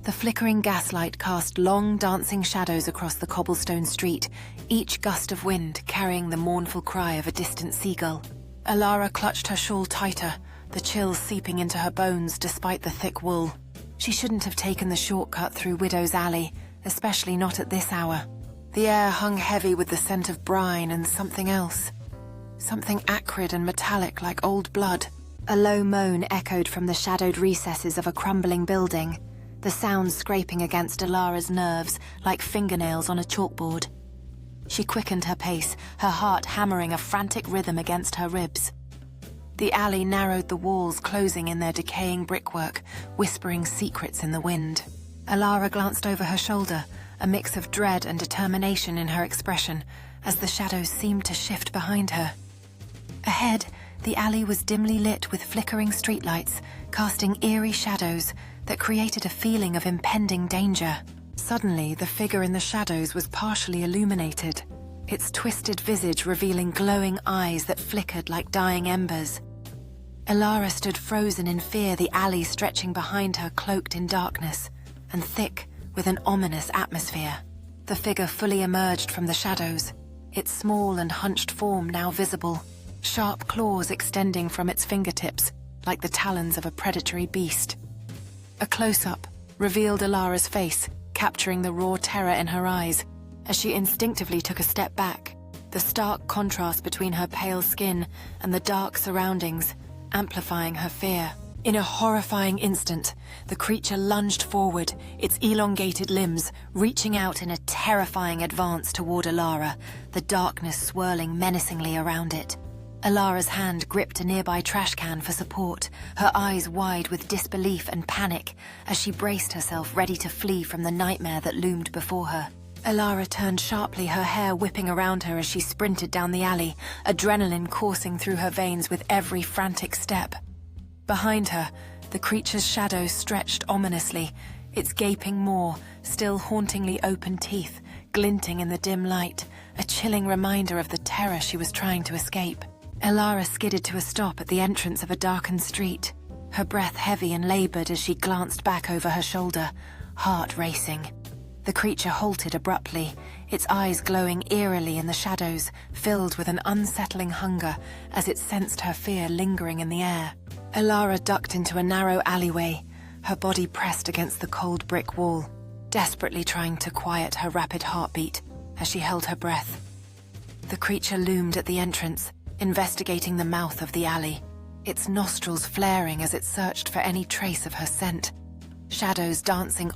The flickering gaslight cast long, dancing shadows across the cobblestone street, each gust of wind carrying the mournful cry of a distant seagull. Elara clutched her shawl tighter, the chills seeping into her bones despite the thick wool. She shouldn't have taken the shortcut through Widow's Alley, especially not at this hour. The air hung heavy with the scent of brine and something else. Something acrid and metallic like old blood. A low moan echoed from the shadowed recesses of a crumbling building, the sound scraping against Elara's nerves like fingernails on a chalkboard. She quickened her pace, her heart hammering a frantic rhythm against her ribs. The alley narrowed, the walls closing in their decaying brickwork, whispering secrets in the wind. Elara glanced over her shoulder, a mix of dread and determination in her expression, as the shadows seemed to shift behind her. Ahead, the alley was dimly lit with flickering streetlights, casting eerie shadows that created a feeling of impending danger. Suddenly, the figure in the shadows was partially illuminated, its twisted visage revealing glowing eyes that flickered like dying embers. Elara stood frozen in fear, the alley stretching behind her cloaked in darkness and thick with an ominous atmosphere. The figure fully emerged from the shadows, its small and hunched form now visible, sharp claws extending from its fingertips like the talons of a predatory beast. A close-up revealed Elara's face, capturing the raw terror in her eyes as she instinctively took a step back, the stark contrast between her pale skin and the dark surroundings amplifying her fear. In a horrifying instant, the creature lunged forward, its elongated limbs reaching out in a terrifying advance toward Elara, the darkness swirling menacingly around it. Elara's hand gripped a nearby trash can for support, her eyes wide with disbelief and panic as she braced herself ready to flee from the nightmare that loomed before her. Elara turned sharply, her hair whipping around her as she sprinted down the alley, adrenaline coursing through her veins with every frantic step. Behind her, the creature's shadow stretched ominously, its gaping maw, still hauntingly open teeth, glinting in the dim light, a chilling reminder of the terror she was trying to escape. Elara skidded to a stop at the entrance of a darkened street, her breath heavy and labored as she glanced back over her shoulder, heart racing. The creature halted abruptly, its eyes glowing eerily in the shadows, filled with an unsettling hunger as it sensed her fear lingering in the air. Elara ducked into a narrow alleyway, her body pressed against the cold brick wall, desperately trying to quiet her rapid heartbeat as she held her breath. The creature loomed at the entrance, investigating the mouth of the alley, its nostrils flaring as it searched for any trace of her scent. Shadows dancing